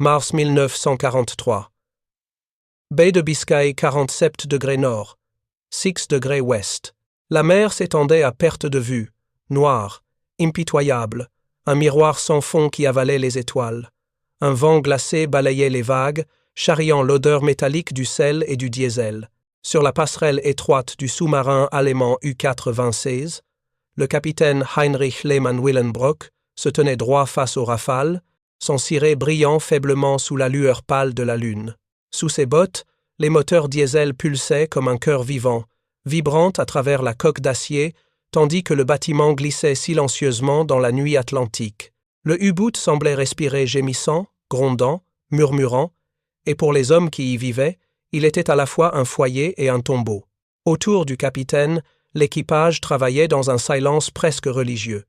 Mars 1943. Baie de Biscaye 47 degrés nord, 6 degrés ouest. La mer s'étendait à perte de vue, noire, impitoyable, un miroir sans fond qui avalait les étoiles. Un vent glacé balayait les vagues, charriant l'odeur métallique du sel et du diesel. Sur la passerelle étroite du sous-marin allemand U-4-26, le capitaine Heinrich Lehmann-Willenbrock se tenait droit face aux rafales, son ciré brillant faiblement sous la lueur pâle de la lune. Sous ses bottes, les moteurs diesel pulsaient comme un cœur vivant, vibrant à travers la coque d'acier, tandis que le bâtiment glissait silencieusement dans la nuit atlantique. Le U-boot semblait respirer gémissant, grondant, murmurant, et pour les hommes qui y vivaient, il était à la fois un foyer et un tombeau. Autour du capitaine, l'équipage travaillait dans un silence presque religieux.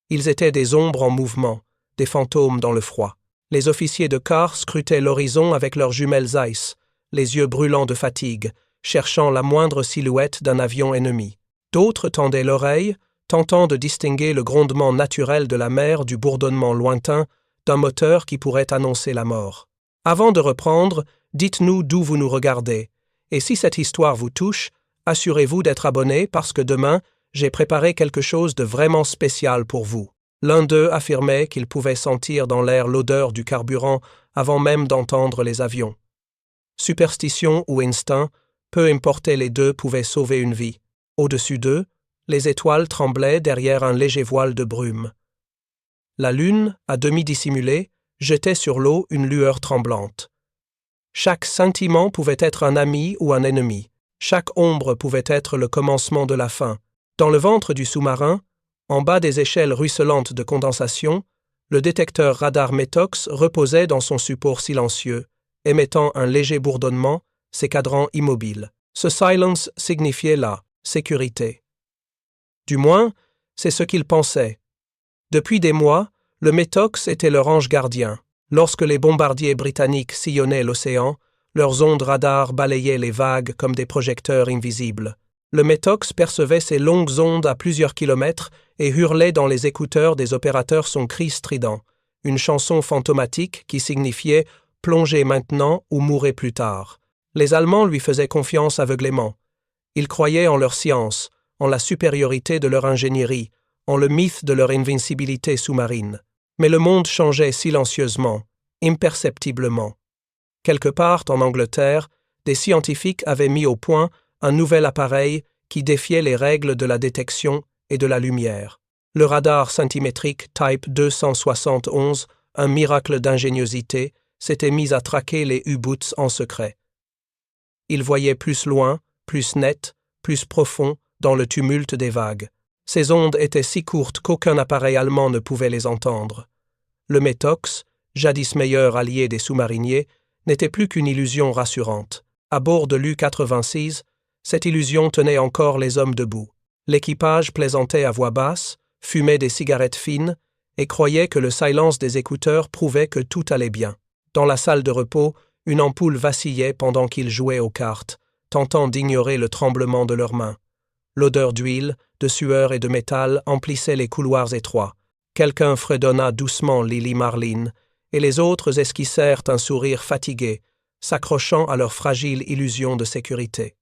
Ils étaient des ombres en mouvement, des fantômes dans le froid. Les officiers de quart scrutaient l'horizon avec leurs jumelles Zeiss, les yeux brûlants de fatigue, cherchant la moindre silhouette d'un avion ennemi. D'autres tendaient l'oreille, tentant de distinguer le grondement naturel de la mer du bourdonnement lointain d'un moteur qui pourrait annoncer la mort. Avant de reprendre, dites-nous d'où vous nous regardez, et si cette histoire vous touche, assurez-vous d'être abonné parce que demain, j'ai préparé quelque chose de vraiment spécial pour vous. L'un d'eux affirmait qu'il pouvait sentir dans l'air l'odeur du carburant avant même d'entendre les avions. Superstition ou instinct, peu importait les deux, pouvaient sauver une vie. Au-dessus d'eux, les étoiles tremblaient derrière un léger voile de brume. La lune, à demi dissimulée, jetait sur l'eau une lueur tremblante. Chaque scintillement pouvait être un ami ou un ennemi. Chaque ombre pouvait être le commencement de la fin. Dans le ventre du sous-marin, en bas des échelles ruisselantes de condensation, le détecteur radar Metox reposait dans son support silencieux, émettant un léger bourdonnement, ses cadrans immobiles. Ce silence signifiait la sécurité. Du moins, c'est ce qu'il pensait. Depuis des mois, le Metox était leur ange gardien. Lorsque les bombardiers britanniques sillonnaient l'océan, leurs ondes radar balayaient les vagues comme des projecteurs invisibles. Le Metox percevait ces longues ondes à plusieurs kilomètres et hurlait dans les écouteurs des opérateurs son cri strident, une chanson fantomatique qui signifiait « plongez maintenant ou mourrez plus tard ». Les Allemands lui faisaient confiance aveuglément. Ils croyaient en leur science, en la supériorité de leur ingénierie, en le mythe de leur invincibilité sous-marine. Mais le monde changeait silencieusement, imperceptiblement. Quelque part en Angleterre, des scientifiques avaient mis au point un nouvel appareil qui défiait les règles de la détection et de la lumière. Le radar scintimétrique Type 271, un miracle d'ingéniosité, s'était mis à traquer les U-boots en secret. Il voyait plus loin, plus net, plus profond dans le tumulte des vagues. Ces ondes étaient si courtes qu'aucun appareil allemand ne pouvait les entendre. Le Metox, jadis meilleur allié des sous-mariniers, n'était plus qu'une illusion rassurante. À bord de l'U-86, cette illusion tenait encore les hommes debout. L'équipage plaisantait à voix basse, fumait des cigarettes fines et croyait que le silence des écouteurs prouvait que tout allait bien. Dans la salle de repos, une ampoule vacillait pendant qu'ils jouaient aux cartes, tentant d'ignorer le tremblement de leurs mains. L'odeur d'huile, de sueur et de métal emplissait les couloirs étroits. Quelqu'un fredonna doucement Lily Marlin, et les autres esquissèrent un sourire fatigué, s'accrochant à leur fragile illusion de sécurité.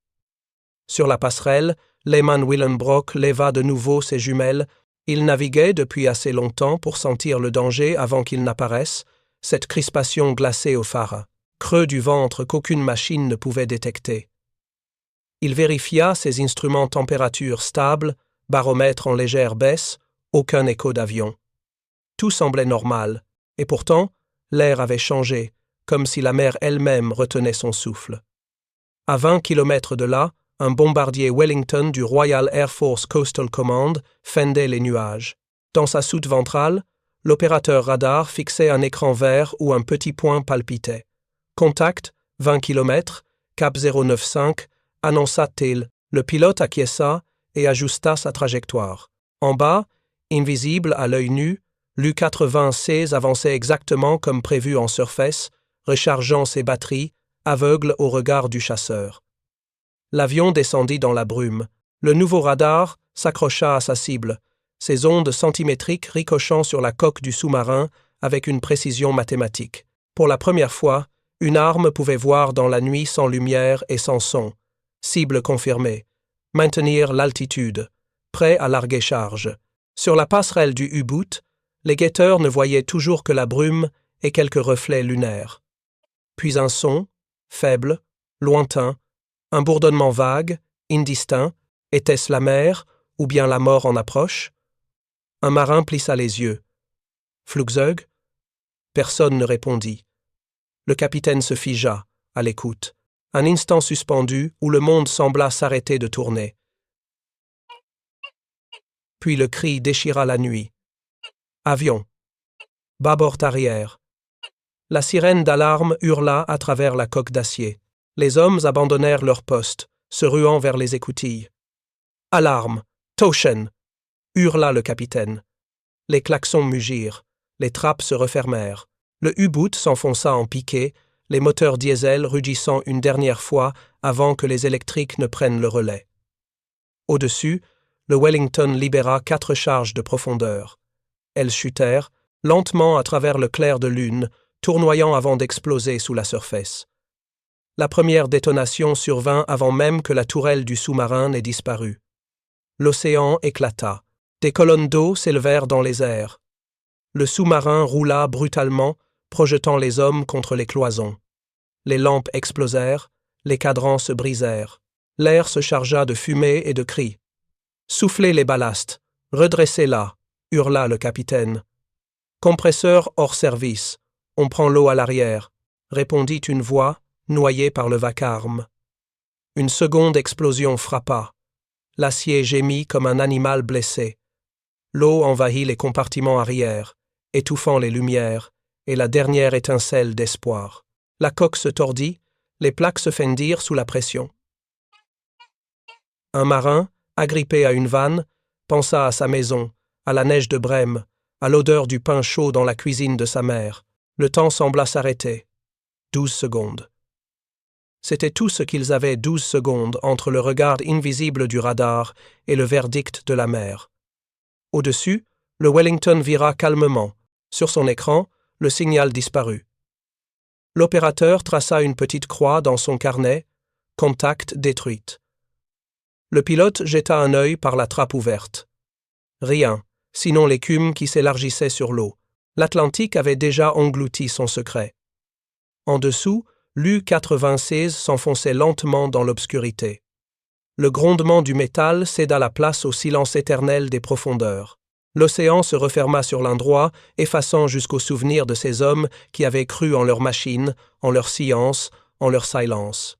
Sur la passerelle, Lehmann-Willenbrock leva de nouveau ses jumelles. Il naviguait depuis assez longtemps pour sentir le danger avant qu'il n'apparaisse, cette crispation glacée au phare, creux du ventre qu'aucune machine ne pouvait détecter. Il vérifia ses instruments température stable, baromètre en légère baisse, aucun écho d'avion. Tout semblait normal, et pourtant, l'air avait changé, comme si la mer elle-même retenait son souffle. À 20 kilomètres de là, un bombardier Wellington du Royal Air Force Coastal Command fendait les nuages. Dans sa soute ventrale, l'opérateur radar fixait un écran vert où un petit point palpitait. Contact, 20 km, cap 095, annonça-t-il. Le pilote acquiesça et ajusta sa trajectoire. En bas, invisible à l'œil nu, l'U-86 avançait exactement comme prévu en surface, rechargeant ses batteries, aveugle au regard du chasseur. L'avion descendit dans la brume. Le nouveau radar s'accrocha à sa cible, ses ondes centimétriques ricochant sur la coque du sous-marin avec une précision mathématique. Pour la première fois, une arme pouvait voir dans la nuit sans lumière et sans son. Cible confirmée. Maintenir l'altitude. Prêt à larguer charge. Sur la passerelle du U-boot, les guetteurs ne voyaient toujours que la brume et quelques reflets lunaires. Puis un son, faible, lointain, un bourdonnement vague, indistinct. Était-ce la mer, ou bien la mort en approche? Un marin plissa les yeux. Flugzeug? Personne ne répondit. Le capitaine se figea, à l'écoute. Un instant suspendu où le monde sembla s'arrêter de tourner. Puis le cri déchira la nuit. Avion. Bâbord arrière. La sirène d'alarme hurla à travers la coque d'acier. Les hommes abandonnèrent leur poste, se ruant vers les écoutilles. Alarme! Toshen! Hurla le capitaine. Les klaxons mugirent, les trappes se refermèrent. Le U-boot s'enfonça en piqué, les moteurs diesel rugissant une dernière fois avant que les électriques ne prennent le relais. Au-dessus, le Wellington libéra 4 charges de profondeur. Elles chutèrent, lentement à travers le clair de lune, tournoyant avant d'exploser sous la surface. La première détonation survint avant même que la tourelle du sous-marin n'ait disparu. L'océan éclata. Des colonnes d'eau s'élevèrent dans les airs. Le sous-marin roula brutalement, projetant les hommes contre les cloisons. Les lampes explosèrent, les cadrans se brisèrent. L'air se chargea de fumée et de cris. « Soufflez les ballastes, redressez-la » hurla le capitaine. « Compresseur hors service, on prend l'eau à l'arrière » répondit une voix, noyée par le vacarme. Une seconde explosion frappa. L'acier gémit comme un animal blessé. L'eau envahit les compartiments arrière, étouffant les lumières, et la dernière étincelle d'espoir. La coque se tordit, les plaques se fendirent sous la pression. Un marin, agrippé à une vanne, pensa à sa maison, à la neige de Brême, à l'odeur du pain chaud dans la cuisine de sa mère. Le temps sembla s'arrêter. 12 secondes. C'était tout ce qu'ils avaient 12 secondes entre le regard invisible du radar et le verdict de la mer. Au-dessus, le Wellington vira calmement. Sur son écran, le signal disparut. L'opérateur traça une petite croix dans son carnet, contact détruite. Le pilote jeta un œil par la trappe ouverte. Rien, sinon l'écume qui s'élargissait sur l'eau. L'Atlantique avait déjà englouti son secret. En dessous, l'U-96 s'enfonçait lentement dans l'obscurité. Le grondement du métal céda la place au silence éternel des profondeurs. L'océan se referma sur l'un droit, effaçant jusqu'au souvenir de ces hommes qui avaient cru en leur machine, en leur science, en leur silence.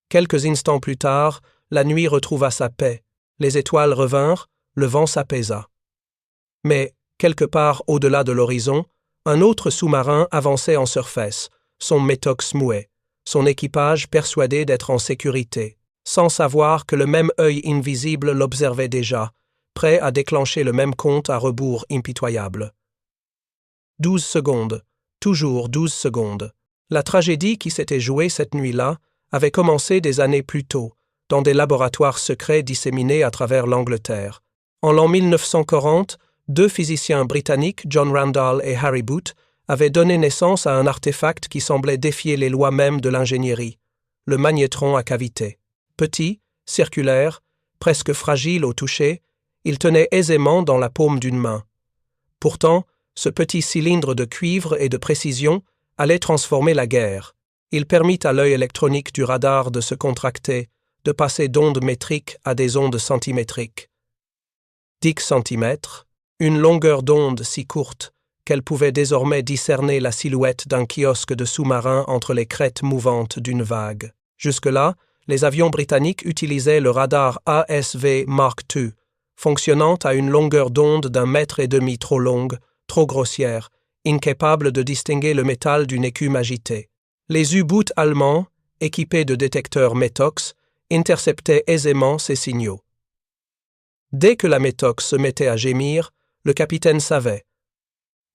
Quelques instants plus tard, la nuit retrouva sa paix, les étoiles revinrent, le vent s'apaisa. Mais, quelque part au-delà de l'horizon, un autre sous-marin avançait en surface, son métox mouet, son équipage persuadé d'être en sécurité, sans savoir que le même œil invisible l'observait déjà, prêt à déclencher le même compte à rebours impitoyable. 12 secondes, toujours 12 secondes. La tragédie qui s'était jouée cette nuit-là avait commencé des années plus tôt, dans des laboratoires secrets disséminés à travers l'Angleterre. En l'an 1940, 2 physiciens britanniques, John Randall et Harry Boot, avaient donné naissance à un artefact qui semblait défier les lois mêmes de l'ingénierie, le magnétron à cavité. Petit, circulaire, presque fragile au toucher, il tenait aisément dans la paume d'une main. Pourtant, ce petit cylindre de cuivre et de précision allait transformer la guerre. Il permit à l'œil électronique du radar de se contracter, de passer d'ondes métriques à des ondes centimétriques. 10 centimètres, une longueur d'onde si courte qu'elle pouvait désormais discerner la silhouette d'un kiosque de sous-marin entre les crêtes mouvantes d'une vague. Jusque-là, les avions britanniques utilisaient le radar ASV Mark II, fonctionnant à une longueur d'onde d'1,5 mètre trop longue, trop grossière, incapable de distinguer le métal d'une écume agitée. Les U-boots allemands, équipés de détecteurs METOX, interceptaient aisément ces signaux. Dès que la METOX se mettait à gémir, le capitaine savait.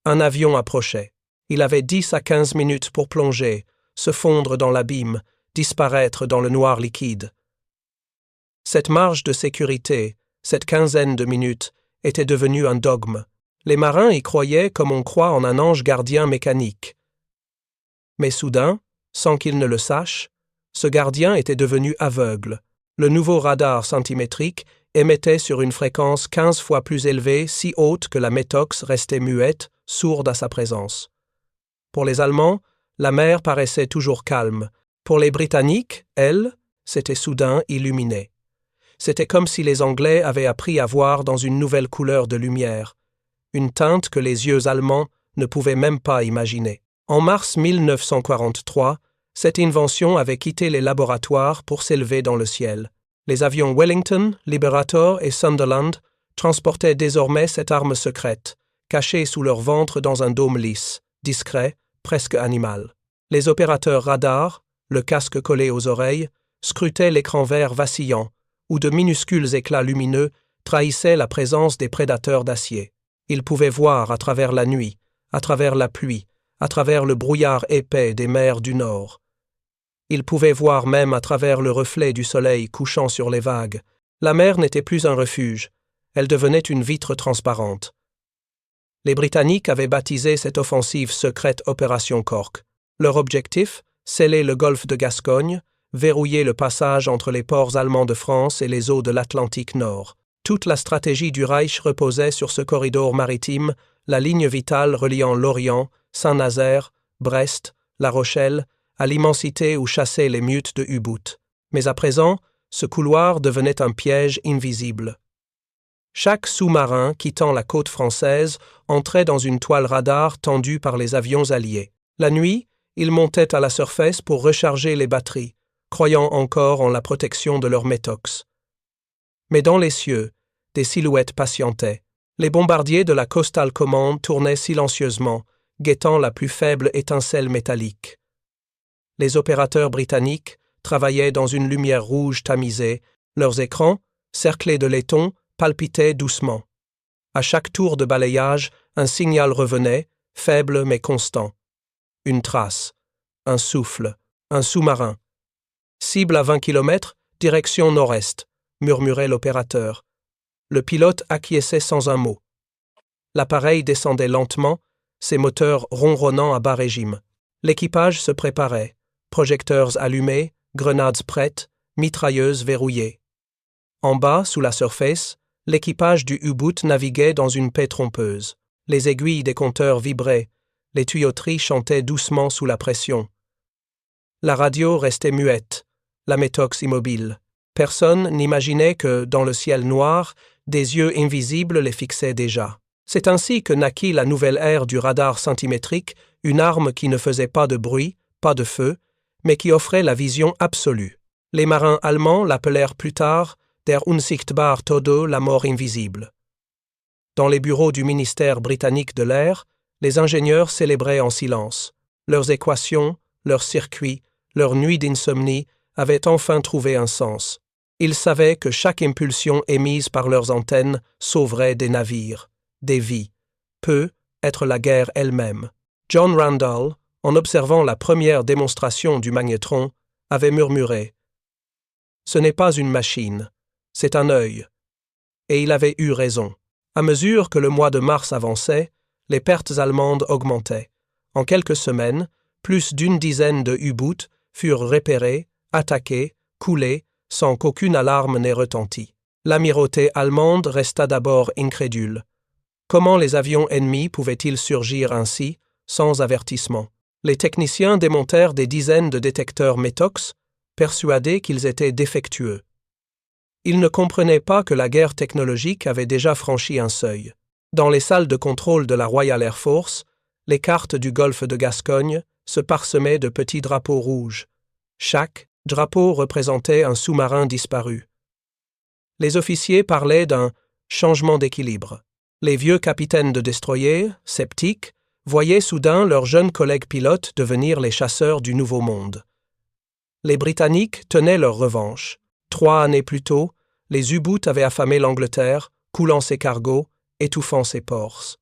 Un avion approchait. Il avait 10 à 15 minutes pour plonger, se fondre dans l'abîme, disparaître dans le noir liquide. Cette marge de sécurité, cette quinzaine de minutes, était devenue un dogme. Les marins y croyaient comme on croit en un ange gardien mécanique. Mais soudain, sans qu'il ne le sache, ce gardien était devenu aveugle. Le nouveau radar centimétrique émettait sur une fréquence 15 fois plus élevée, si haute que la métox restait muette, sourde à sa présence. Pour les Allemands, la mer paraissait toujours calme. Pour les Britanniques, elle, s'était soudain illuminée. C'était comme si les Anglais avaient appris à voir dans une nouvelle couleur de lumière, une teinte que les yeux allemands ne pouvaient même pas imaginer. En mars 1943, cette invention avait quitté les laboratoires pour s'élever dans le ciel. Les avions Wellington, Liberator et Sunderland transportaient désormais cette arme secrète, cachée sous leur ventre dans un dôme lisse, discret, presque animal. Les opérateurs radars, le casque collé aux oreilles, scrutaient l'écran vert vacillant, où de minuscules éclats lumineux trahissaient la présence des prédateurs d'acier. Ils pouvaient voir à travers la nuit, à travers la pluie, à travers le brouillard épais des mers du Nord. Ils pouvaient voir même à travers le reflet du soleil couchant sur les vagues. La mer n'était plus un refuge, elle devenait une vitre transparente. Les Britanniques avaient baptisé cette offensive secrète Opération Cork. Leur objectif, sceller le golfe de Gascogne, verrouiller le passage entre les ports allemands de France et les eaux de l'Atlantique Nord. Toute la stratégie du Reich reposait sur ce corridor maritime, la ligne vitale reliant Lorient, Saint-Nazaire, Brest, La Rochelle, à l'immensité où chassaient les meutes de U-boot. Mais à présent, ce couloir devenait un piège invisible. Chaque sous-marin quittant la côte française entrait dans une toile radar tendue par les avions alliés. La nuit, ils montaient à la surface pour recharger les batteries, croyant encore en la protection de leur métox. Mais dans les cieux, des silhouettes patientaient. Les bombardiers de la Coastal Command tournaient silencieusement, guettant la plus faible étincelle métallique. Les opérateurs britanniques travaillaient dans une lumière rouge tamisée, leurs écrans, cerclés de laiton, palpitaient doucement. À chaque tour de balayage, un signal revenait, faible mais constant. Une trace, un souffle, un sous-marin. Cible à 20 km, direction nord-est, murmurait l'opérateur. Le pilote acquiesçait sans un mot. L'appareil descendait lentement, ses moteurs ronronnant à bas régime. L'équipage se préparait, projecteurs allumés, grenades prêtes, mitrailleuses verrouillées. En bas, sous la surface, l'équipage du U-boot naviguait dans une paix trompeuse. Les aiguilles des compteurs vibraient, les tuyauteries chantaient doucement sous la pression. La radio restait muette, la métox immobile. Personne n'imaginait que, dans le ciel noir, des yeux invisibles les fixaient déjà. C'est ainsi que naquit la nouvelle ère du radar centimétrique, une arme qui ne faisait pas de bruit, pas de feu, mais qui offrait la vision absolue. Les marins allemands l'appelèrent plus tard Der unsichtbare Tode, la mort invisible. Dans les bureaux du ministère britannique de l'air, les ingénieurs célébraient en silence. Leurs équations, leurs circuits, leurs nuits d'insomnie avaient enfin trouvé un sens. Ils savaient que chaque impulsion émise par leurs antennes sauverait des navires, des vies, peut être la guerre elle-même. John Randall, en observant la première démonstration du magnétron, avait murmuré « Ce n'est pas une machine, c'est un œil. » Et il avait eu raison. À mesure que le mois de mars avançait, les pertes allemandes augmentaient. En quelques semaines, plus d'une dizaine de U-boots furent repérés, attaqués, coulés, sans qu'aucune alarme n'ait retenti. L'amirauté allemande resta d'abord incrédule. Comment les avions ennemis pouvaient-ils surgir ainsi, sans avertissement? Les techniciens démontèrent des dizaines de détecteurs métox, persuadés qu'ils étaient défectueux. Ils ne comprenaient pas que la guerre technologique avait déjà franchi un seuil. Dans les salles de contrôle de la Royal Air Force, les cartes du golfe de Gascogne se parsemaient de petits drapeaux rouges. Chaque drapeau représentait un sous-marin disparu. Les officiers parlaient d'un changement d'équilibre. Les vieux capitaines de destroyers, sceptiques, voyaient soudain leurs jeunes collègues pilotes devenir les chasseurs du Nouveau Monde. Les Britanniques tenaient leur revanche. 3 années plus tôt, les U-boots avaient affamé l'Angleterre, coulant ses cargos, étouffant ses ports.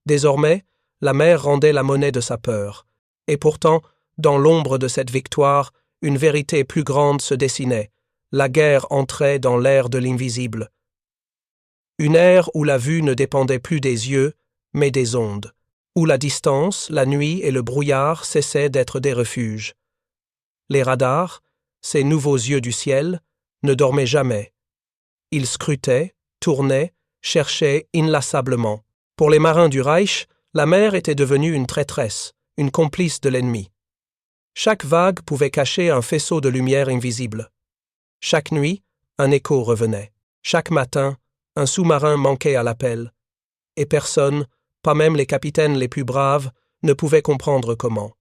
Désormais, la mer rendait la monnaie de sa peur. Et pourtant, dans l'ombre de cette victoire, une vérité plus grande se dessinait. La guerre entrait dans l'ère de l'invisible. Une ère où la vue ne dépendait plus des yeux, mais des ondes. où la distance, la nuit et le brouillard cessaient d'être des refuges. Les radars, ces nouveaux yeux du ciel, ne dormaient jamais. Ils scrutaient, tournaient, cherchaient inlassablement. Pour les marins du Reich, la mer était devenue une traîtresse, une complice de l'ennemi. Chaque vague pouvait cacher un faisceau de lumière invisible. Chaque nuit, un écho revenait. Chaque matin, un sous-marin manquait à l'appel. Et personne, pas même les capitaines les plus braves, ne pouvait comprendre comment.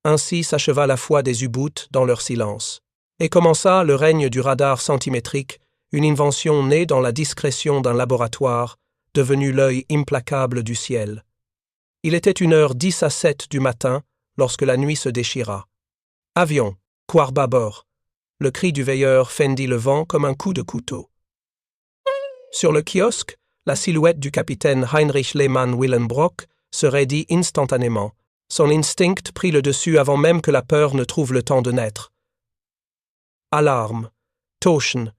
Ainsi s'acheva la foi des U-boots dans leur silence. Et commença le règne du radar centimétrique, une invention née dans la discrétion d'un laboratoire, devenue l'œil implacable du ciel. Il était 1h10 du matin, lorsque la nuit se déchira. « Avion, quart bâbord !» Le cri du veilleur fendit le vent comme un coup de couteau. Sur le kiosque, la silhouette du capitaine Heinrich Lehmann Willenbrock se raidit instantanément. Son instinct prit le dessus avant même que la peur ne trouve le temps de naître. Alarme, Tauschen,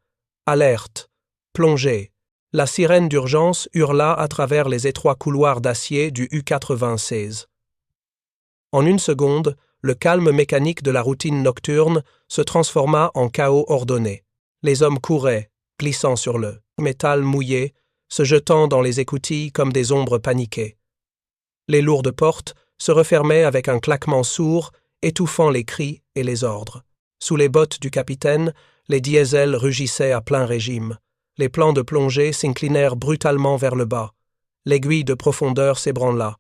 alerte, plongée. La sirène d'urgence hurla à travers les étroits couloirs d'acier du U-96. En une seconde, le calme mécanique de la routine nocturne se transforma en chaos ordonné. Les hommes couraient, glissant sur le métal mouillé, se jetant dans les écoutilles comme des ombres paniquées. Les lourdes portes se refermaient avec un claquement sourd, étouffant les cris et les ordres. Sous les bottes du capitaine, les diesels rugissaient à plein régime. Les plans de plongée s'inclinèrent brutalement vers le bas. L'aiguille de profondeur s'ébranla.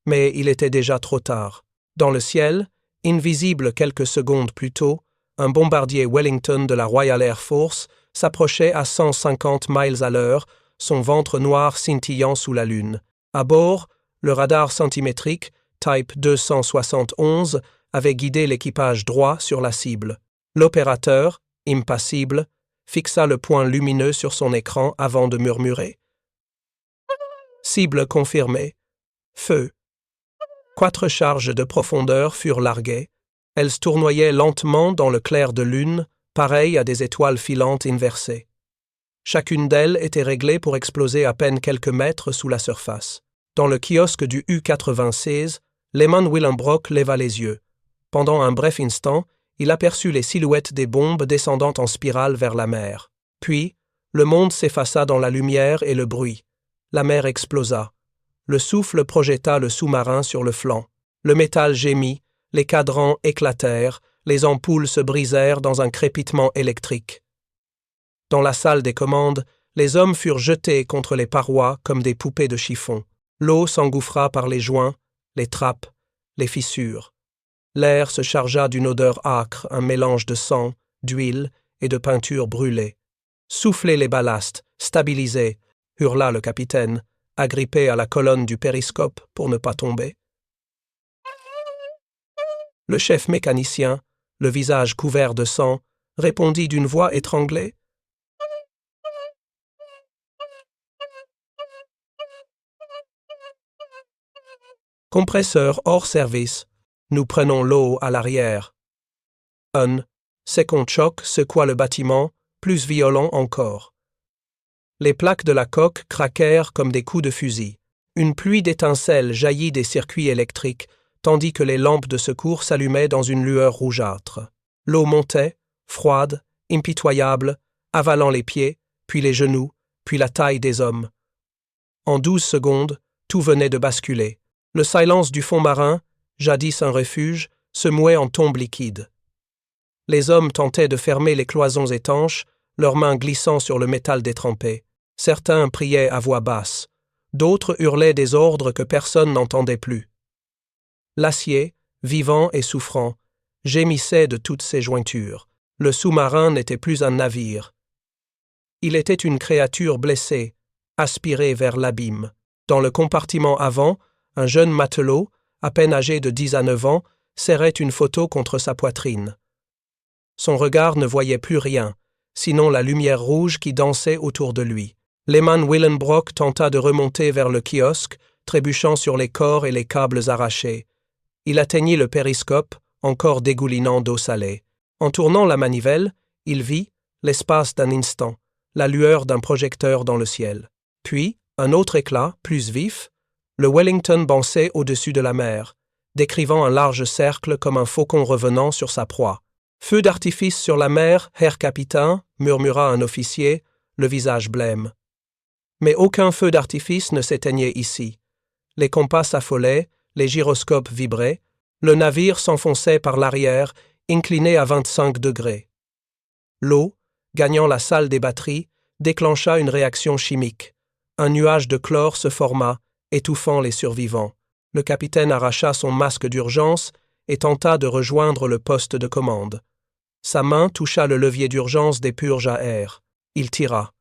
Mais il était déjà trop tard. Dans le ciel, invisible quelques secondes plus tôt, un bombardier Wellington de la Royal Air Force s'approchait à 150 miles à l'heure, son ventre noir scintillant sous la lune. À bord, le radar centimétrique, Type 271, avait guidé l'équipage droit sur la cible. L'opérateur, impassible, fixa le point lumineux sur son écran avant de murmurer. Cible confirmée. Feu. 4 charges de profondeur furent larguées. Elles se tournoyaient lentement dans le clair de lune, pareilles à des étoiles filantes inversées. Chacune d'elles était réglée pour exploser à peine quelques mètres sous la surface. Dans le kiosque du U-96, Lehmann Willenbrock leva les yeux. Pendant un bref instant, il aperçut les silhouettes des bombes descendant en spirale vers la mer. Puis, le monde s'effaça dans la lumière et le bruit. La mer explosa. Le souffle projeta le sous-marin sur le flanc. Le métal gémit, les cadrans éclatèrent, les ampoules se brisèrent dans un crépitement électrique. Dans la salle des commandes, les hommes furent jetés contre les parois comme des poupées de chiffon. L'eau s'engouffra par les joints, les trappes, les fissures. L'air se chargea d'une odeur âcre, un mélange de sang, d'huile et de peinture brûlée. « Soufflez les ballastes, stabilisez !» hurla le capitaine, agrippé à la colonne du périscope pour ne pas tomber. Le chef mécanicien, le visage couvert de sang, répondit d'une voix étranglée. Compresseur hors service. Nous prenons l'eau à l'arrière. Un second choc secoua le bâtiment, plus violent encore. Les plaques de la coque craquèrent comme des coups de fusil. Une pluie d'étincelles jaillit des circuits électriques, tandis que les lampes de secours s'allumaient dans une lueur rougeâtre. L'eau montait, froide, impitoyable, avalant les pieds, puis les genoux, puis la taille des hommes. En 12 secondes, tout venait de basculer. Le silence du fond marin, jadis un refuge, se mouait en tombe liquide. Les hommes tentaient de fermer les cloisons étanches, leurs mains glissant sur le métal détrempé. Certains priaient à voix basse, d'autres hurlaient des ordres que personne n'entendait plus. L'acier, vivant et souffrant, gémissait de toutes ses jointures. Le sous-marin n'était plus un navire. Il était une créature blessée, aspirée vers l'abîme. Dans le compartiment avant, un jeune matelot, à peine âgé de 10 à 9 ans, serrait une photo contre sa poitrine. Son regard ne voyait plus rien, sinon la lumière rouge qui dansait autour de lui. Lehmann Willenbrock tenta de remonter vers le kiosque, trébuchant sur les corps et les câbles arrachés. Il atteignit le périscope, encore dégoulinant d'eau salée. En tournant la manivelle, il vit, l'espace d'un instant, la lueur d'un projecteur dans le ciel. Puis, un autre éclat, plus vif, Le Wellington bonçait au-dessus de la mer, décrivant un large cercle comme un faucon revenant sur sa proie. « Feu d'artifice sur la mer, Herr Capitaine » murmura un officier, le visage blême. Mais aucun feu d'artifice ne s'éteignait ici. Les compas s'affolaient, les gyroscopes vibraient, le navire s'enfonçait par l'arrière, incliné à 25 degrés. L'eau, gagnant la salle des batteries, déclencha une réaction chimique. Un nuage de chlore se forma, étouffant les survivants. Le capitaine arracha son masque d'urgence et tenta de rejoindre le poste de commande. Sa main toucha le levier d'urgence des purges à air. Il tira.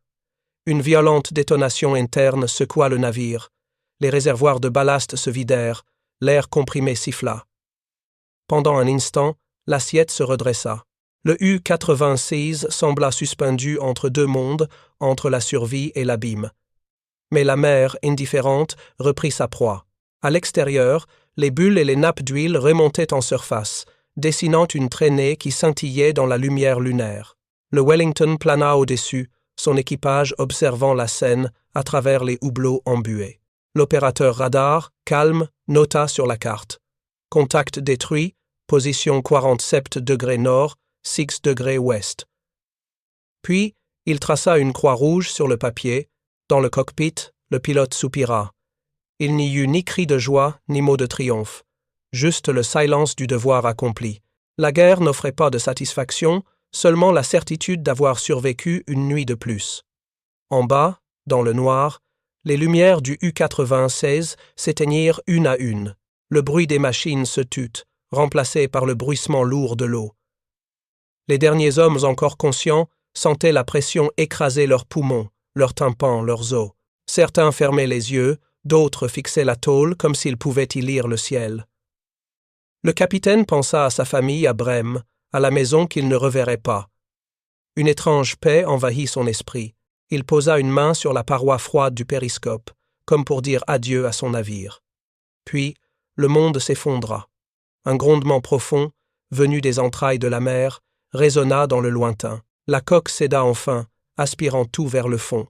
Une violente détonation interne secoua le navire. Les réservoirs de ballast se vidèrent, l'air comprimé siffla. Pendant un instant, l'assiette se redressa. Le U-86 sembla suspendu entre deux mondes, entre la survie et l'abîme. Mais la mer, indifférente, reprit sa proie. À l'extérieur, les bulles et les nappes d'huile remontaient en surface, dessinant une traînée qui scintillait dans la lumière lunaire. Le Wellington plana au-dessus, son équipage observant la scène à travers les hublots embués. L'opérateur radar, calme, nota sur la carte. Contact détruit, position 47 degrés nord, 6 degrés ouest. Puis, il traça une croix rouge sur le papier. Dans le cockpit, le pilote soupira. Il n'y eut ni cri de joie, ni mot de triomphe. Juste le silence du devoir accompli. La guerre n'offrait pas de satisfaction, seulement la certitude d'avoir survécu une nuit de plus. En bas, dans le noir, les lumières du U-96 s'éteignirent une à une. Le bruit des machines se tut, remplacé par le bruissement lourd de l'eau. Les derniers hommes encore conscients sentaient la pression écraser leurs poumons, leurs tympans, leurs os. Certains fermaient les yeux, d'autres fixaient la tôle comme s'ils pouvaient y lire le ciel. Le capitaine pensa à sa famille à Brême, à la maison qu'il ne reverrait pas. Une étrange paix envahit son esprit. Il posa une main sur la paroi froide du périscope, comme pour dire adieu à son navire. Puis, le monde s'effondra. Un grondement profond, venu des entrailles de la mer, résonna dans le lointain. La coque céda enfin, aspirant tout vers le fond.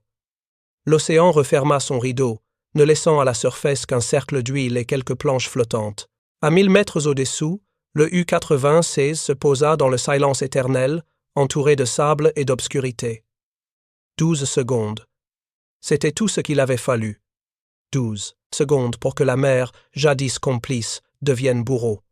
L'océan referma son rideau, ne laissant à la surface qu'un cercle d'huile et quelques planches flottantes. À 1000 mètres au-dessous, le U-96 se posa dans le silence éternel, entouré de sable et d'obscurité. 12 secondes. C'était tout ce qu'il avait fallu. 12 secondes pour que la mer, jadis complice, devienne bourreau.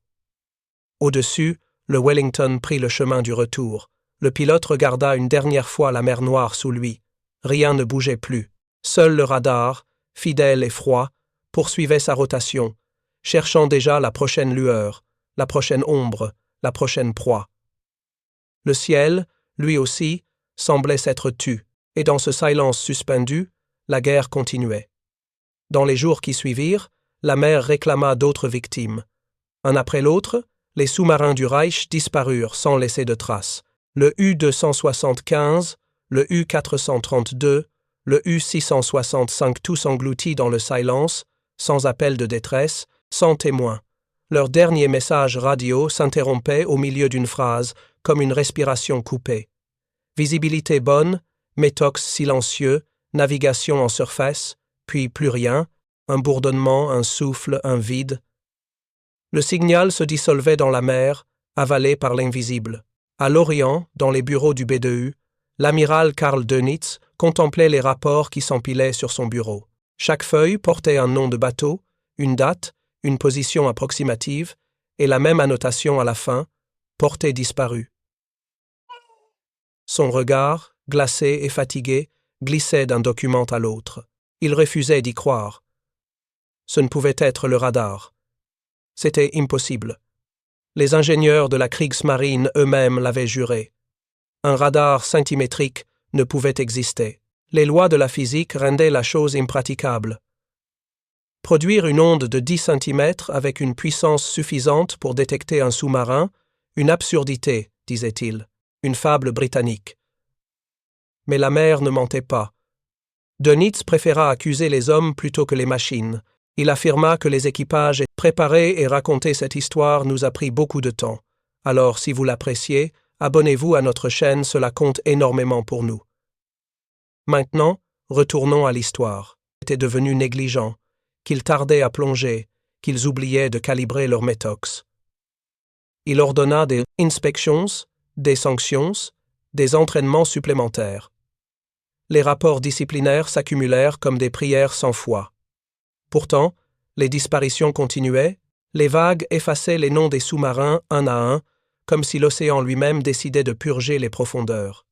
Au-dessus, le Wellington prit le chemin du retour. Le pilote regarda une dernière fois la mer Noire sous lui. Rien ne bougeait plus. Seul le radar, fidèle et froid, poursuivait sa rotation, cherchant déjà la prochaine lueur, la prochaine ombre, la prochaine proie. Le ciel, lui aussi, semblait s'être tu, et dans ce silence suspendu, la guerre continuait. Dans les jours qui suivirent, la mer réclama d'autres victimes. Un après l'autre, les sous-marins du Reich disparurent sans laisser de traces. Le U-275, le U-432, le U-665 tous engloutis dans le silence, sans appel de détresse, sans témoin. Leur dernier message radio s'interrompait au milieu d'une phrase, comme une respiration coupée. Visibilité bonne, métox silencieux, navigation en surface, puis plus rien, un bourdonnement, un souffle, un vide. Le signal se dissolvait dans la mer, avalé par l'invisible. À l'Orient, dans les bureaux du B2U, l'amiral Karl Dönitz contemplait les rapports qui s'empilaient sur son bureau. Chaque feuille portait un nom de bateau, une date, une position approximative, et la même annotation à la fin, portée disparue. Son regard, glacé et fatigué, glissait d'un document à l'autre. Il refusait d'y croire. Ce ne pouvait être le radar. C'était impossible. Les ingénieurs de la Kriegsmarine eux-mêmes l'avaient juré. Un radar centimétrique ne pouvait exister. Les lois de la physique rendaient la chose impraticable. Produire une onde de 10 cm avec une puissance suffisante pour détecter un sous-marin, une absurdité, disait-il, une fable britannique. Mais la mer ne mentait pas. Dönitz préféra accuser les hommes plutôt que les machines. Il affirma que les équipages préparer et raconter cette histoire nous a pris beaucoup de temps. Alors, si vous l'appréciez, abonnez-vous à notre chaîne, cela compte énormément pour nous. Maintenant, retournons à l'histoire. Était devenu négligent, qu'ils tardaient à plonger, qu'ils oubliaient de calibrer leur métox. Il ordonna des inspections, des sanctions, des entraînements supplémentaires. Les rapports disciplinaires s'accumulèrent comme des prières sans foi. Pourtant, les disparitions continuaient, les vagues effaçaient les noms des sous-marins un à un, comme si l'océan lui-même décidait de purger les profondeurs.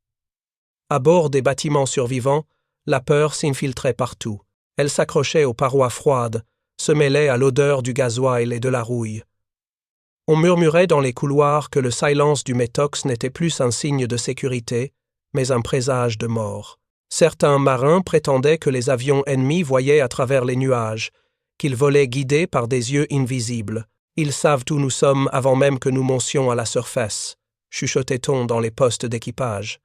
À bord des bâtiments survivants, la peur s'infiltrait partout. Elle s'accrochait aux parois froides, se mêlait à l'odeur du gasoil et de la rouille. On murmurait dans les couloirs que le silence du métox n'était plus un signe de sécurité, mais un présage de mort. Certains marins prétendaient que les avions ennemis voyaient à travers les nuages, qu'ils volaient guidés par des yeux invisibles. Ils savent où nous sommes avant même que nous montions à la surface, chuchotait-on dans les postes d'équipage.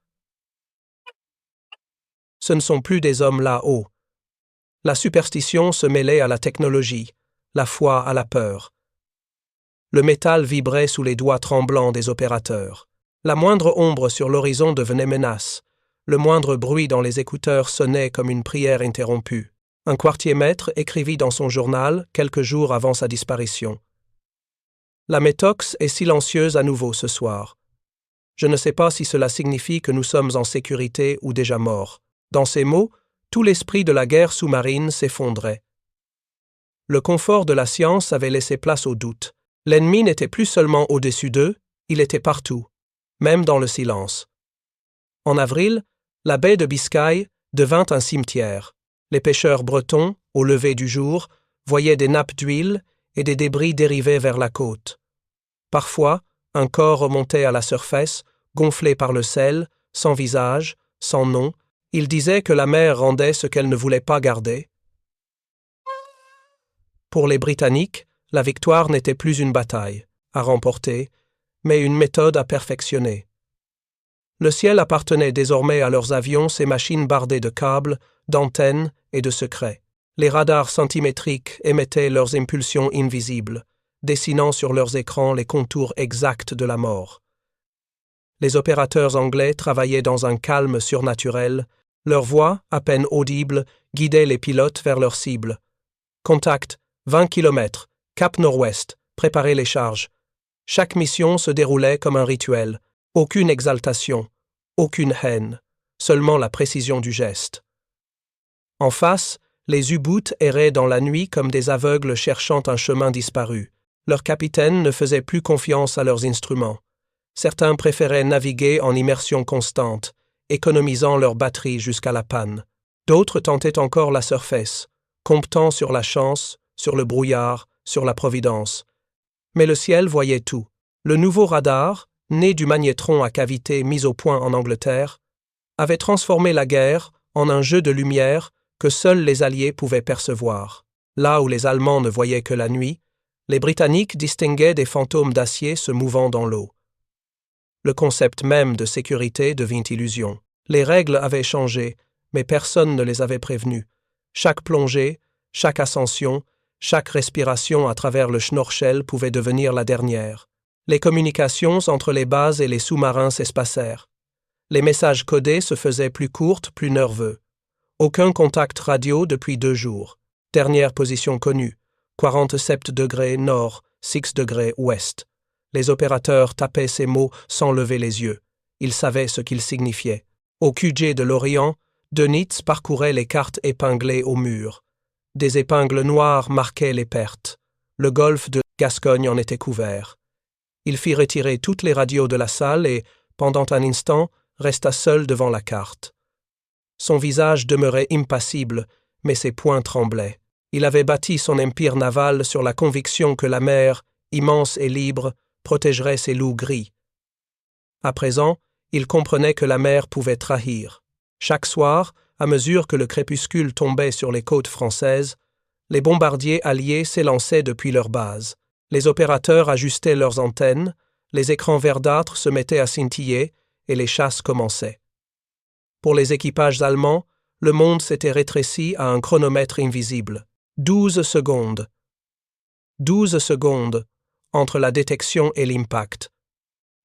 Ce ne sont plus des hommes là-haut. La superstition se mêlait à la technologie, la foi à la peur. Le métal vibrait sous les doigts tremblants des opérateurs. La moindre ombre sur l'horizon devenait menace. Le moindre bruit dans les écouteurs sonnait comme une prière interrompue. Un quartier-maître écrivit dans son journal quelques jours avant sa disparition. La métox est silencieuse à nouveau ce soir. Je ne sais pas si cela signifie que nous sommes en sécurité ou déjà morts. Dans ces mots, tout l'esprit de la guerre sous-marine s'effondrait. Le confort de la science avait laissé place au doute. L'ennemi n'était plus seulement au-dessus d'eux, il était partout, même dans le silence. En avril, la baie de Biscaye devint un cimetière. Les pêcheurs bretons, au lever du jour, voyaient des nappes d'huile et des débris dériver vers la côte. Parfois, un corps remontait à la surface, gonflé par le sel, sans visage, sans nom. Il disait que la mer rendait ce qu'elle ne voulait pas garder. Pour les Britanniques, la victoire n'était plus une bataille à remporter, mais une méthode à perfectionner. Le ciel appartenait désormais à leurs avions, ces machines bardées de câbles, d'antennes et de secrets. Les radars centimétriques émettaient leurs impulsions invisibles, dessinant sur leurs écrans les contours exacts de la mort. Les opérateurs anglais travaillaient dans un calme surnaturel. Leur voix, à peine audible, guidait les pilotes vers leur cible. Contact, 20 km, cap nord-ouest, préparez les charges. Chaque mission se déroulait comme un rituel. Aucune exaltation, aucune haine, seulement la précision du geste. En face, les U-boots erraient dans la nuit comme des aveugles cherchant un chemin disparu. Leurs capitaines ne faisaient plus confiance à leurs instruments. Certains préféraient naviguer en immersion constante, économisant leur batterie jusqu'à la panne. D'autres tentaient encore la surface, comptant sur la chance, sur le brouillard, sur la providence. Mais le ciel voyait tout. Le nouveau radar, né du magnétron à cavité mis au point en Angleterre, avait transformé la guerre en un jeu de lumière que seuls les Alliés pouvaient percevoir. Là où les Allemands ne voyaient que la nuit, les Britanniques distinguaient des fantômes d'acier se mouvant dans l'eau. Le concept même de sécurité devint illusion. Les règles avaient changé, mais personne ne les avait prévenus. Chaque plongée, chaque ascension, chaque respiration à travers le schnorchel pouvait devenir la dernière. Les communications entre les bases et les sous-marins s'espacèrent. Les messages codés se faisaient plus courts, plus nerveux. Aucun contact radio depuis 2 jours. Dernière position connue, 47 degrés nord, 6 degrés ouest. Les opérateurs tapaient ces mots sans lever les yeux. Ils savaient ce qu'ils signifiaient. Au QG de l'Orient, Dönitz parcourait les cartes épinglées au mur. Des épingles noires marquaient les pertes. Le golfe de Gascogne en était couvert. Il fit retirer toutes les radios de la salle et, pendant un instant, resta seul devant la carte. Son visage demeurait impassible, mais ses poings tremblaient. Il avait bâti son empire naval sur la conviction que la mer, immense et libre, protégerait ses loups gris. À présent, il comprenait que la mer pouvait trahir. Chaque soir, à mesure que le crépuscule tombait sur les côtes françaises, les bombardiers alliés s'élançaient depuis leur base. Les opérateurs ajustaient leurs antennes, les écrans verdâtres se mettaient à scintiller et les chasses commençaient. Pour les équipages allemands, le monde s'était rétréci à un chronomètre invisible. 12 secondes. 12 secondes entre la détection et l'impact.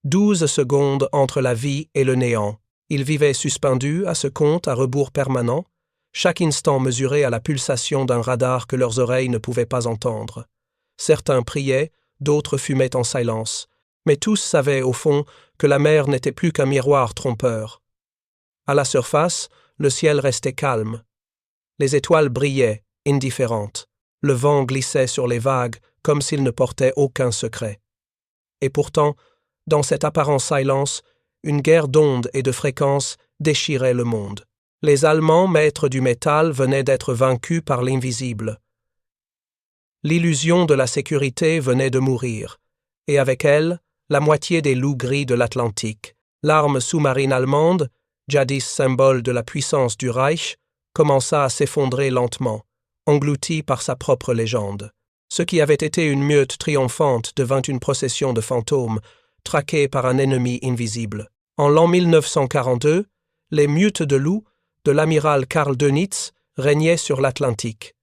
12 secondes entre la vie et le néant. Ils vivaient suspendus à ce compte à rebours permanent. chaque instant mesuré à la pulsation d'un radar que leurs oreilles ne pouvaient pas entendre. Certains priaient, d'autres fumaient en silence, mais tous savaient au fond que la mer n'était plus qu'un miroir trompeur. À la surface, le ciel restait calme. Les étoiles brillaient, indifférentes. Le vent glissait sur les vagues comme s'il ne portait aucun secret. Et pourtant, dans cette apparente silence, une guerre d'ondes et de fréquences déchirait le monde. Les Allemands, maîtres du métal, venaient d'être vaincus par l'invisible. L'illusion de la sécurité venait de mourir, et avec elle, la moitié des loups gris de l'Atlantique. L'arme sous-marine allemande, jadis symbole de la puissance du Reich, commença à s'effondrer lentement, engloutie par sa propre légende. Ce qui avait été une meute triomphante devint une procession de fantômes, traqués par un ennemi invisible. En l'an 1942, les meutes de loups de l'amiral Karl Dönitz régnaient sur l'Atlantique.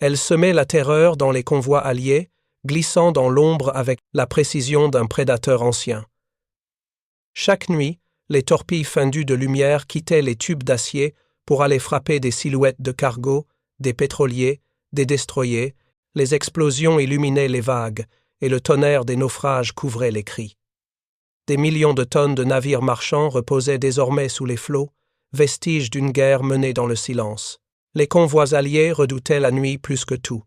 Elles semaient la terreur dans les convois alliés, glissant dans l'ombre avec la précision d'un prédateur ancien. Chaque nuit, les torpilles fendues de lumière quittaient les tubes d'acier pour aller frapper des silhouettes de cargos, des pétroliers, des destroyers. Les explosions illuminaient les vagues et le tonnerre des naufrages couvrait les cris. Des millions de tonnes de navires marchands reposaient désormais sous les flots, vestiges d'une guerre menée dans le silence. Les convois alliés redoutaient la nuit plus que tout.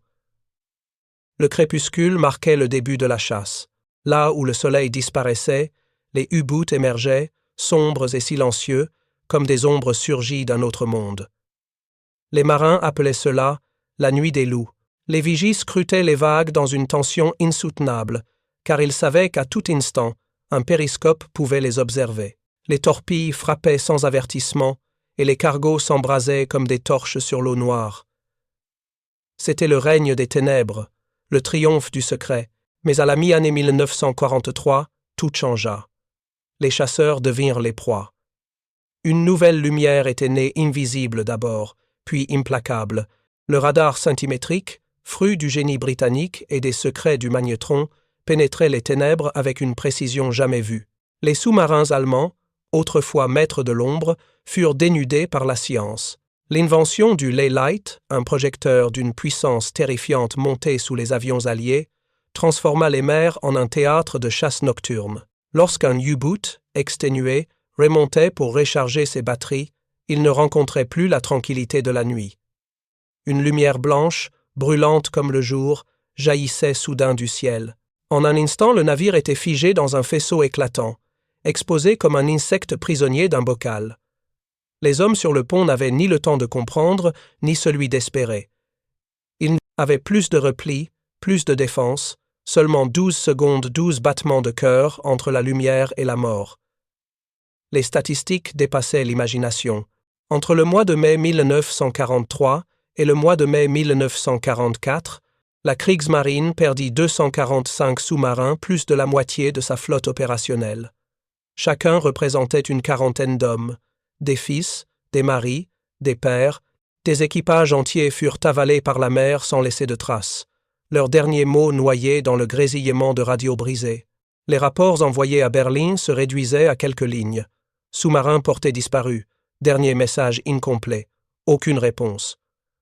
Le crépuscule marquait le début de la chasse. Là où le soleil disparaissait, les U-boots émergeaient, sombres et silencieux, comme des ombres surgies d'un autre monde. Les marins appelaient cela la nuit des loups. Les vigies scrutaient les vagues dans une tension insoutenable, car ils savaient qu'à tout instant, un périscope pouvait les observer. Les torpilles frappaient sans avertissement, et les cargos s'embrasaient comme des torches sur l'eau noire. C'était le règne des ténèbres, le triomphe du secret, mais à la mi-année 1943, tout changea. Les chasseurs devinrent les proies. Une nouvelle lumière était née invisible d'abord, puis implacable. Le radar scintimétrique, fruit du génie britannique et des secrets du magnétron, pénétrait les ténèbres avec une précision jamais vue. Les sous-marins allemands, autrefois maîtres de l'ombre, furent dénudés par la science. L'invention du Leylight, un projecteur d'une puissance terrifiante monté sous les avions alliés, transforma les mers en un théâtre de chasse nocturne. Lorsqu'un U-boot, exténué, remontait pour recharger ses batteries, il ne rencontrait plus la tranquillité de la nuit. Une lumière blanche, brûlante comme le jour, jaillissait soudain du ciel. En un instant, le navire était figé dans un faisceau éclatant, exposé comme un insecte prisonnier d'un bocal. Les hommes sur le pont n'avaient ni le temps de comprendre, ni celui d'espérer. Ils avaient plus de repli, plus de défense, seulement 12 secondes, 12 battements de cœur entre la lumière et la mort. Les statistiques dépassaient l'imagination. Entre le mois de mai 1943 et le mois de mai 1944, la Kriegsmarine perdit 245 sous-marins, plus de la moitié de sa flotte opérationnelle. Chacun représentait une quarantaine d'hommes, des fils, des maris, des pères. Des équipages entiers furent avalés par la mer sans laisser de traces, leurs derniers mots noyés dans le grésillement de radios brisées. Les rapports envoyés à Berlin se réduisaient à quelques lignes. Sous-marins portés disparus, dernier message incomplet, aucune réponse.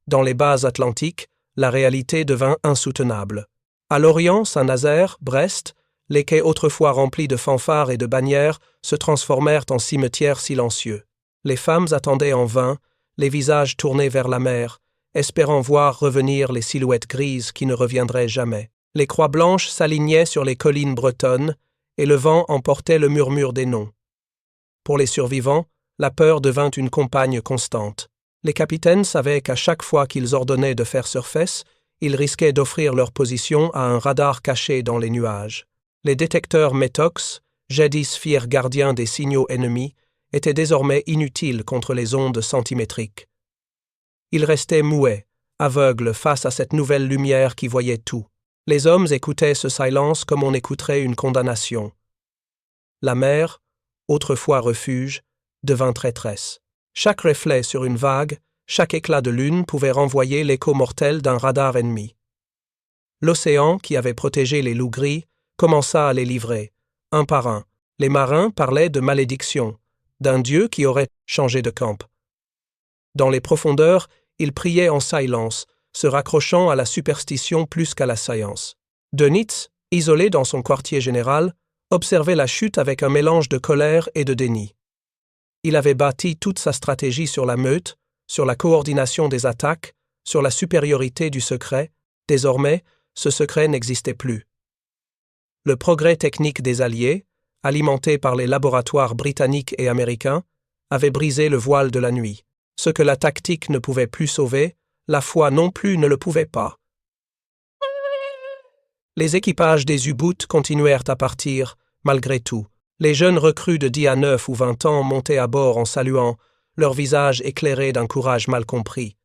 Dans les bases atlantiques, la réalité devint insoutenable. À Lorient, Saint-Nazaire, Brest, les quais autrefois remplis de fanfares et de bannières se transformèrent en cimetières silencieux. Les femmes attendaient en vain, les visages tournés vers la mer, espérant voir revenir les silhouettes grises qui ne reviendraient jamais. Les croix blanches s'alignaient sur les collines bretonnes, et le vent emportait le murmure des noms. Pour les survivants, la peur devint une compagne constante. Les capitaines savaient qu'à chaque fois qu'ils ordonnaient de faire surface, ils risquaient d'offrir leur position à un radar caché dans les nuages. Les détecteurs METOX, jadis fiers gardiens des signaux ennemis, étaient désormais inutiles contre les ondes centimétriques. Ils restaient muets, aveugles face à cette nouvelle lumière qui voyait tout. Les hommes écoutaient ce silence comme on écouterait une condamnation. La mer, autrefois refuge, devint traîtresse. Chaque reflet sur une vague, chaque éclat de lune pouvait renvoyer l'écho mortel d'un radar ennemi. L'océan, qui avait protégé les loups gris, commença à les livrer, un par un. Les marins parlaient de malédiction, d'un dieu qui aurait changé de camp. Dans les profondeurs, ils priaient en silence, se raccrochant à la superstition plus qu'à la science. Dönitz, isolé dans son quartier général, observait la chute avec un mélange de colère et de déni. Il avait bâti toute sa stratégie sur la meute, sur la coordination des attaques, sur la supériorité du secret. Désormais, ce secret n'existait plus. Le progrès technique des Alliés, alimenté par les laboratoires britanniques et américains, avait brisé le voile de la nuit. Ce que la tactique ne pouvait plus sauver, la foi non plus ne le pouvait pas. Les équipages des U-boots continuèrent à partir, malgré tout. Les jeunes recrues de 10 à 9 ou 20 ans montaient à bord en saluant, leur visage éclairé d'un courage mal compris.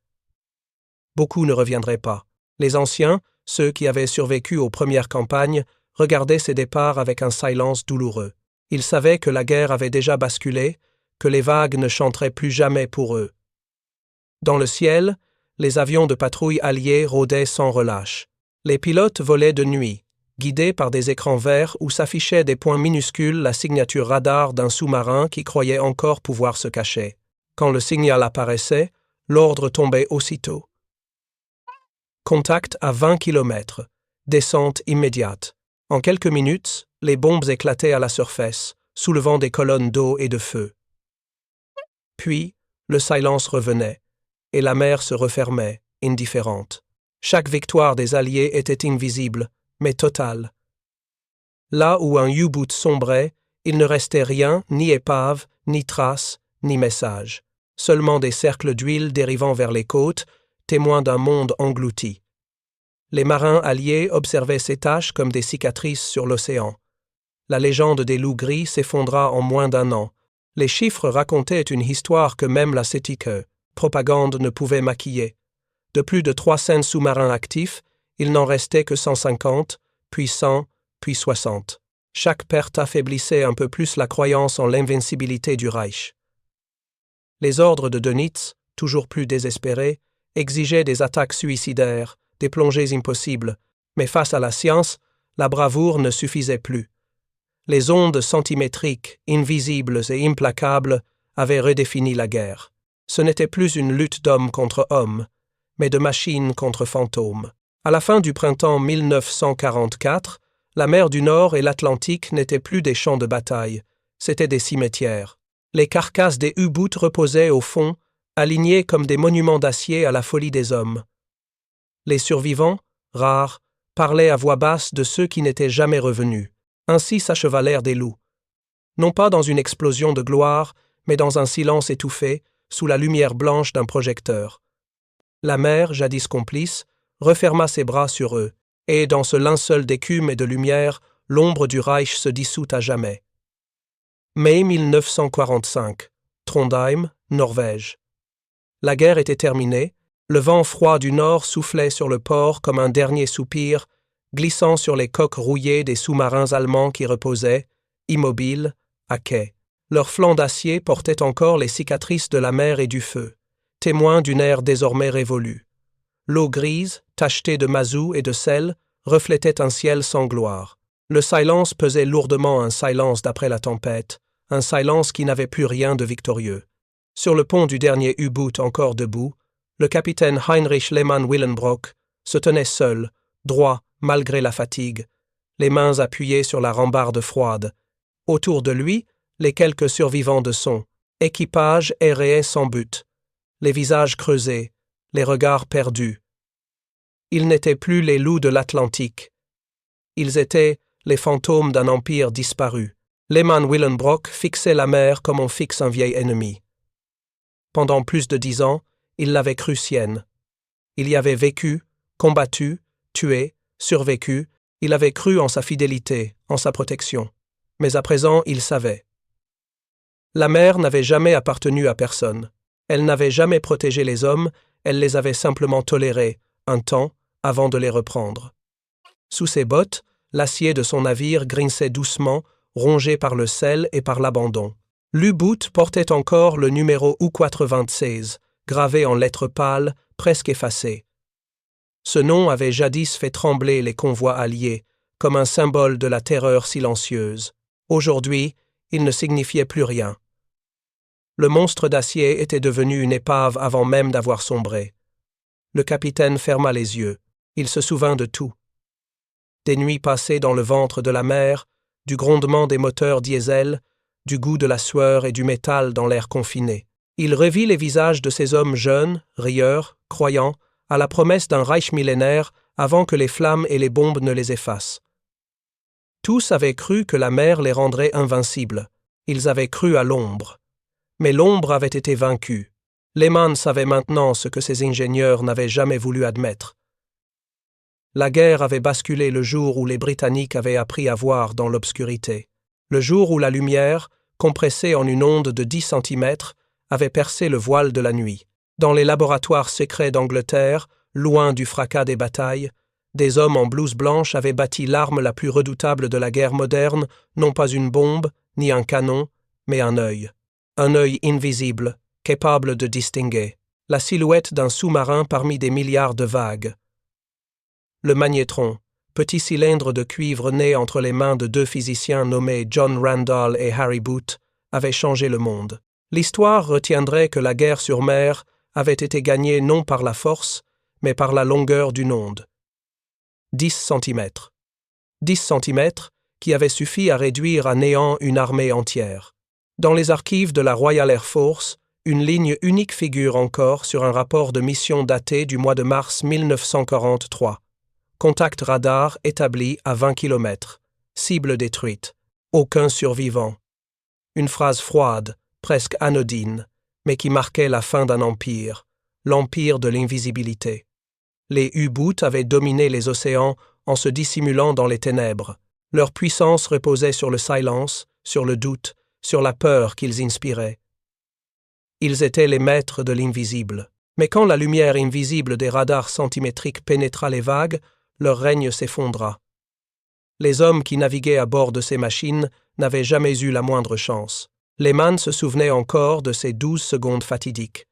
Beaucoup ne reviendraient pas. Les anciens, ceux qui avaient survécu aux premières campagnes, regardaient ces départs avec un silence douloureux. Ils savaient que la guerre avait déjà basculé, que les vagues ne chanteraient plus jamais pour eux. Dans le ciel, les avions de patrouille alliés rôdaient sans relâche. Les pilotes volaient de nuit, guidés par des écrans verts où s'affichait des points minuscules la signature radar d'un sous-marin qui croyait encore pouvoir se cacher. Quand le signal apparaissait, l'ordre tombait aussitôt. Contact à 20 km. Descente immédiate. En quelques minutes, les bombes éclataient à la surface, soulevant des colonnes d'eau et de feu. Puis, le silence revenait, et la mer se refermait, indifférente. Chaque victoire des Alliés était invisible, mais totale. Là où un U-boot sombrait, il ne restait rien, ni épave, ni trace, ni message. Seulement des cercles d'huile dérivant vers les côtes, témoins d'un monde englouti. Les marins alliés observaient ces taches comme des cicatrices sur l'océan. La légende des loups gris s'effondra en moins d'1 an. Les chiffres racontaient une histoire que même la cétique propagande ne pouvait maquiller. De plus de 300 sous-marins actifs, il n'en restait que 150, puis 100, puis 60. Chaque perte affaiblissait un peu plus la croyance en l'invincibilité du Reich. Les ordres de Dönitz, toujours plus désespérés, exigeaient des attaques suicidaires, des plongées impossibles, mais face à la science, la bravoure ne suffisait plus. Les ondes centimétriques, invisibles et implacables, avaient redéfini la guerre. Ce n'était plus une lutte d'homme contre homme, mais de machines contre fantômes. À la fin du printemps 1944, la mer du Nord et l'Atlantique n'étaient plus des champs de bataille, c'étaient des cimetières. Les carcasses des U-boots reposaient au fond, alignées comme des monuments d'acier à la folie des hommes. Les survivants, rares, parlaient à voix basse de ceux qui n'étaient jamais revenus. Ainsi s'achevalèrent des loups. Non pas dans une explosion de gloire, mais dans un silence étouffé, sous la lumière blanche d'un projecteur. La mer, jadis complice, referma ses bras sur eux, et dans ce linceul d'écume et de lumière, l'ombre du Reich se dissout à jamais. Mai 1945. Trondheim, Norvège. La guerre était terminée, le vent froid du nord soufflait sur le port comme un dernier soupir, glissant sur les coques rouillées des sous-marins allemands qui reposaient, immobiles, à quai. Leurs flancs d'acier portaient encore les cicatrices de la mer et du feu, témoins d'une ère désormais révolue. L'eau grise, tachetée de mazout et de sel, reflétait un ciel sans gloire. Le silence pesait lourdement, un silence d'après la tempête, un silence qui n'avait plus rien de victorieux. Sur le pont du dernier U-boot encore debout, le capitaine Heinrich Lehmann-Willenbrock se tenait seul, droit, malgré la fatigue, les mains appuyées sur la rambarde froide. Autour de lui, les quelques survivants de son équipage erraient sans but, les visages creusés, les regards perdus. Ils n'étaient plus les loups de l'Atlantique. Ils étaient les fantômes d'un empire disparu. Lehmann-Willenbrock fixait la mer comme on fixe un vieil ennemi. Pendant plus de 10 ans, il l'avait crue sienne. Il y avait vécu, combattu, tué, survécu, il avait cru en sa fidélité, en sa protection. Mais à présent, il savait. La mer n'avait jamais appartenu à personne. Elle n'avait jamais protégé les hommes, elle les avait simplement tolérés, un temps, avant de les reprendre. Sous ses bottes, l'acier de son navire grinçait doucement, rongé par le sel et par l'abandon. L'U-boot portait encore le numéro U-96, gravé en lettres pâles, presque effacées. Ce nom avait jadis fait trembler les convois alliés, comme un symbole de la terreur silencieuse. Aujourd'hui, il ne signifiait plus rien. Le monstre d'acier était devenu une épave avant même d'avoir sombré. Le capitaine ferma les yeux. Il se souvint de tout. Des nuits passées dans le ventre de la mer, du grondement des moteurs diesel, du goût de la sueur et du métal dans l'air confiné. Il revit les visages de ces hommes jeunes, rieurs, croyants, à la promesse d'un Reich millénaire avant que les flammes et les bombes ne les effacent. Tous avaient cru que la mer les rendrait invincibles. Ils avaient cru à l'ombre. Mais l'ombre avait été vaincue. Lehman savait maintenant ce que ses ingénieurs n'avaient jamais voulu admettre. La guerre avait basculé le jour où les Britanniques avaient appris à voir dans l'obscurité. Le jour où la lumière, compressée en une onde de 10 centimètres, avait percé le voile de la nuit. Dans les laboratoires secrets d'Angleterre, loin du fracas des batailles, des hommes en blouse blanche avaient bâti l'arme la plus redoutable de la guerre moderne, non pas une bombe, ni un canon, mais un œil. Un œil invisible, capable de distinguer la silhouette d'un sous-marin parmi des milliards de vagues. Le magnétron, petit cylindre de cuivre né entre les mains de deux physiciens nommés John Randall et Harry Booth, avait changé le monde. L'histoire retiendrait que la guerre sur mer avait été gagnée non par la force, mais par la longueur d'une onde. 10 centimètres. 10 centimètres qui avaient suffi à réduire à néant une armée entière. Dans les archives de la Royal Air Force, une ligne unique figure encore sur un rapport de mission daté du mois de mars 1943. Contact radar établi à 20 km. Cible détruite. Aucun survivant. Une phrase froide, presque anodine, mais qui marquait la fin d'un empire, l'empire de l'invisibilité. Les U-Boots avaient dominé les océans en se dissimulant dans les ténèbres. Leur puissance reposait sur le silence, sur le doute, sur la peur qu'ils inspiraient. Ils étaient les maîtres de l'invisible. Mais quand la lumière invisible des radars centimétriques pénétra les vagues, leur règne s'effondra. Les hommes qui naviguaient à bord de ces machines n'avaient jamais eu la moindre chance. Lehman se souvenait encore de ces 12 secondes fatidiques.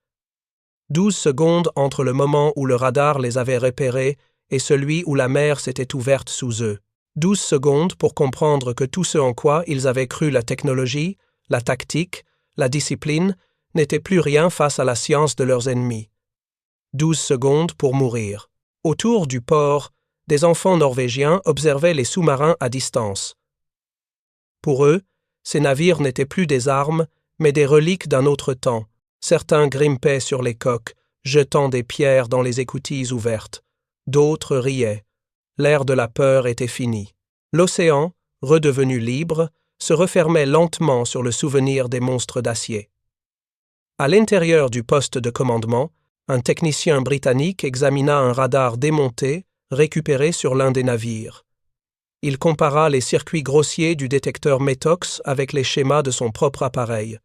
12 secondes entre le moment où le radar les avait repérés et celui où la mer s'était ouverte sous eux. 12 secondes pour comprendre que tout ce en quoi ils avaient cru la technologie, la tactique, la discipline, n'était plus rien face à la science de leurs ennemis. 12 secondes pour mourir. Autour du port, des enfants norvégiens observaient les sous-marins à distance. Pour eux, ces navires n'étaient plus des armes, mais des reliques d'un autre temps. Certains grimpaient sur les coques, jetant des pierres dans les écoutilles ouvertes. D'autres riaient. L'ère de la peur était fini. L'océan, redevenu libre, se refermait lentement sur le souvenir des monstres d'acier. À l'intérieur du poste de commandement, un technicien britannique examina un radar démonté, récupéré sur l'un des navires. Il compara les circuits grossiers du détecteur Metox avec les schémas de son propre appareil.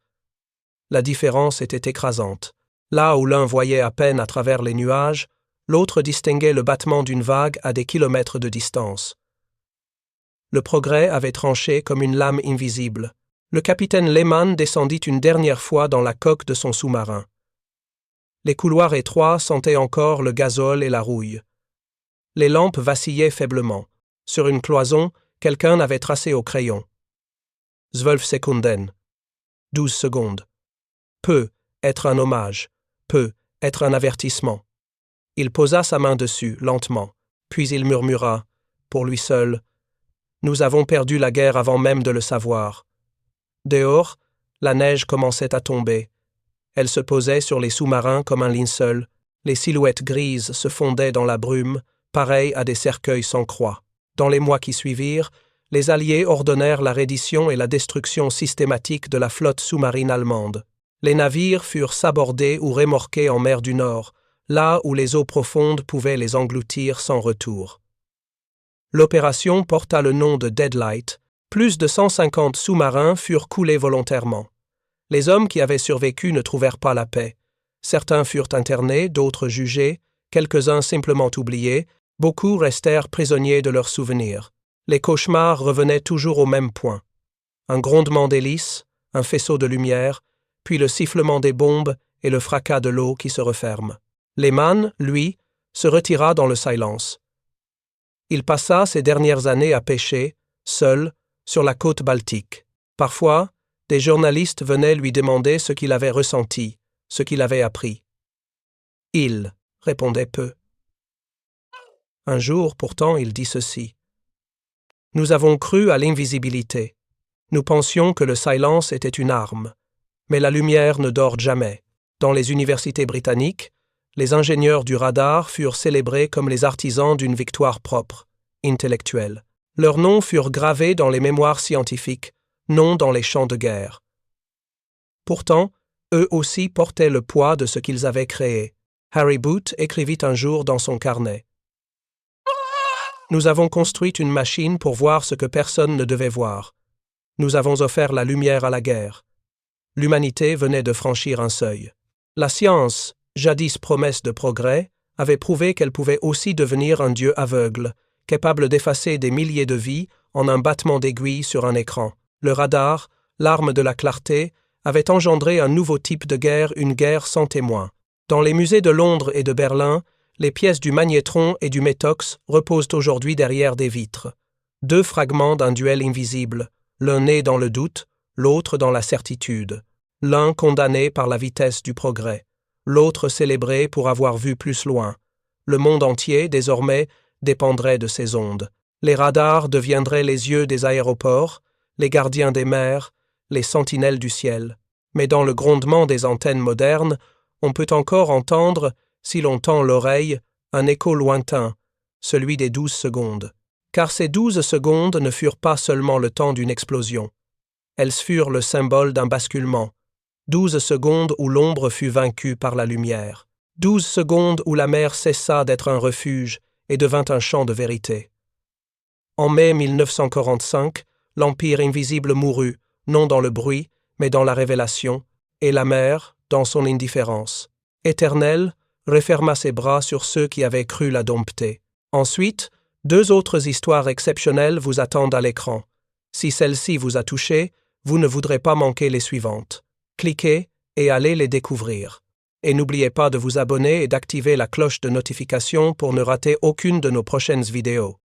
La différence était écrasante. Là où l'un voyait à peine à travers les nuages, l'autre distinguait le battement d'une vague à des kilomètres de distance. Le progrès avait tranché comme une lame invisible. Le capitaine Lehman descendit une dernière fois dans la coque de son sous-marin. Les couloirs étroits sentaient encore le gazole et la rouille. Les lampes vacillaient faiblement. Sur une cloison, quelqu'un avait tracé au crayon. 12 Sekunden. 12 secondes. Peut être un hommage, peut être un avertissement. Il posa sa main dessus, lentement, puis il murmura, pour lui seul, « Nous avons perdu la guerre avant même de le savoir. » Dehors, la neige commençait à tomber. Elle se posait sur les sous-marins comme un linceul. Les silhouettes grises se fondaient dans la brume, pareilles à des cercueils sans croix. Dans les mois qui suivirent, les Alliés ordonnèrent la reddition et la destruction systématique de la flotte sous-marine allemande. Les navires furent sabordés ou remorqués en mer du Nord, là où les eaux profondes pouvaient les engloutir sans retour. L'opération porta le nom de Deadlight. Plus de 150 sous-marins furent coulés volontairement. Les hommes qui avaient survécu ne trouvèrent pas la paix. Certains furent internés, d'autres jugés, quelques-uns simplement oubliés, beaucoup restèrent prisonniers de leurs souvenirs. Les cauchemars revenaient toujours au même point. Un grondement d'hélice, un faisceau de lumière, puis le sifflement des bombes et le fracas de l'eau qui se referme. Lehman, lui, se retira dans le silence. Il passa ses dernières années à pêcher, seul, sur la côte baltique. Parfois, Des journalistes venaient lui demander ce qu'il avait ressenti, ce qu'il avait appris. Il répondait peu. Un jour, pourtant, il dit ceci. « Nous avons cru à l'invisibilité. Nous pensions que le silence était une arme. Mais la lumière ne dort jamais. Dans les universités britanniques, les ingénieurs du radar furent célébrés comme les artisans d'une victoire propre, intellectuelle. Leurs noms furent gravés dans les mémoires scientifiques, non dans les champs de guerre. Pourtant, eux aussi portaient le poids de ce qu'ils avaient créé. Harry Boot écrivit un jour dans son carnet. « Nous avons construit une machine pour voir ce que personne ne devait voir. Nous avons offert la lumière à la guerre. L'humanité venait de franchir un seuil. La science, jadis promesse de progrès, avait prouvé qu'elle pouvait aussi devenir un dieu aveugle, capable d'effacer des milliers de vies en un battement d'aiguille sur un écran. Le radar, l'arme de la clarté, avait engendré un nouveau type de guerre, une guerre sans témoin. Dans les musées de Londres et de Berlin, les pièces du magnétron et du métox reposent aujourd'hui derrière des vitres. Deux fragments d'un duel invisible, l'un né dans le doute, l'autre dans la certitude. L'un condamné par la vitesse du progrès, l'autre célébré pour avoir vu plus loin. Le monde entier, désormais, dépendrait de ces ondes. Les radars deviendraient les yeux des aéroports, les gardiens des mers, les sentinelles du ciel. Mais dans le grondement des antennes modernes, on peut encore entendre, si l'on tend l'oreille, un écho lointain, celui des 12 secondes. Car ces 12 secondes ne furent pas seulement le temps d'une explosion. Elles furent le symbole d'un basculement. 12 secondes où l'ombre fut vaincue par la lumière. 12 secondes où la mer cessa d'être un refuge et devint un champ de vérité. En mai 1945, l'Empire invisible mourut, non dans le bruit, mais dans la révélation, et la mer, dans son indifférence. Éternelle, referma ses bras sur ceux qui avaient cru la dompter. Ensuite, 2 autres histoires exceptionnelles vous attendent à l'écran. Si celle-ci vous a touché, vous ne voudrez pas manquer les suivantes. Cliquez et allez les découvrir. Et n'oubliez pas de vous abonner et d'activer la cloche de notification pour ne rater aucune de nos prochaines vidéos.